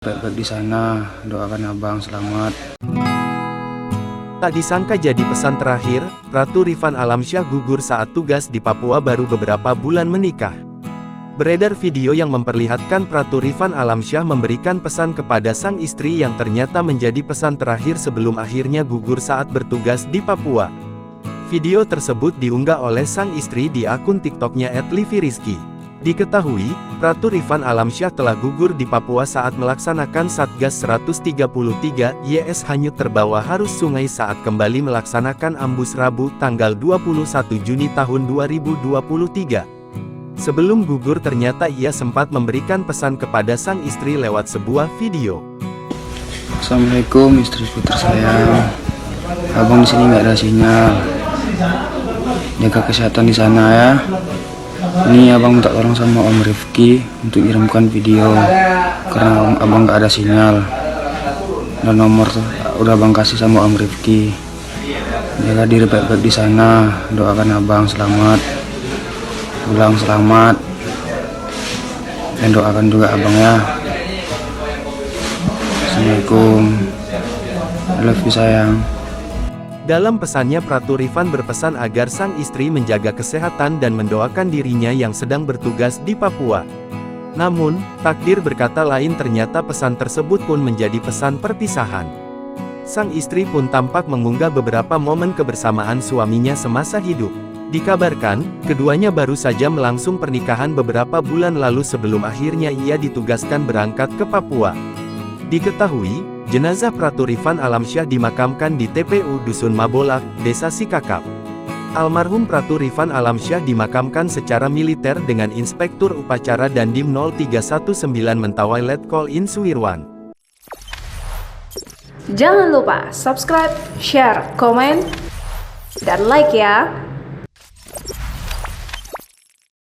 Baik-baik di sana, doakan abang selamat. Tak disangka jadi pesan terakhir, Ratu Rifan Alamsyah gugur saat tugas di Papua baru beberapa bulan menikah. Beredar video yang memperlihatkan Ratu Rifan Alamsyah memberikan pesan kepada sang istri yang ternyata menjadi pesan terakhir sebelum akhirnya gugur saat bertugas di Papua. Video tersebut diunggah oleh sang istri di akun TikToknya @livirizky. Diketahui, Ratu Rifan Alamsyah telah gugur di Papua saat melaksanakan Satgas 133 YS hanyut terbawa arus sungai saat kembali melaksanakan ambus Rabu tanggal 21 Juni tahun 2023. Sebelum gugur ternyata ia sempat memberikan pesan kepada sang istri lewat sebuah video. Assalamualaikum istriku tersayang. Abang di sini nggak ada sinyal. Jaga kesehatan di sana ya. Ini abang minta tolong sama Om Rifki untuk kirimkan video karena abang nggak ada sinyal. Dan nomor udah abang kasih sama Om Rifki. Jaga diri baik-baik di sana. Doakan abang selamat, pulang selamat. Dan doakan juga abang ya. Assalamualaikum. I love you sayang. Dalam pesannya Ratu Rifan berpesan agar sang istri menjaga kesehatan dan mendoakan dirinya yang sedang bertugas di Papua. Namun, takdir berkata lain, ternyata pesan tersebut pun menjadi pesan perpisahan. Sang istri pun tampak mengunggah beberapa momen kebersamaan suaminya semasa hidup. Dikabarkan, keduanya baru saja melangsung pernikahan beberapa bulan lalu sebelum akhirnya ia ditugaskan berangkat ke Papua. Diketahui, jenazah Ratu Rifan Alamsyah dimakamkan di TPU Dusun Mabolak, Desa Sikakap. Almarhum Ratu Rifan Alamsyah dimakamkan secara militer dengan Inspektur Upacara Dandim 0319 Mentawai Letkol In Suwirwan. Jangan lupa subscribe, share, komen, dan like ya!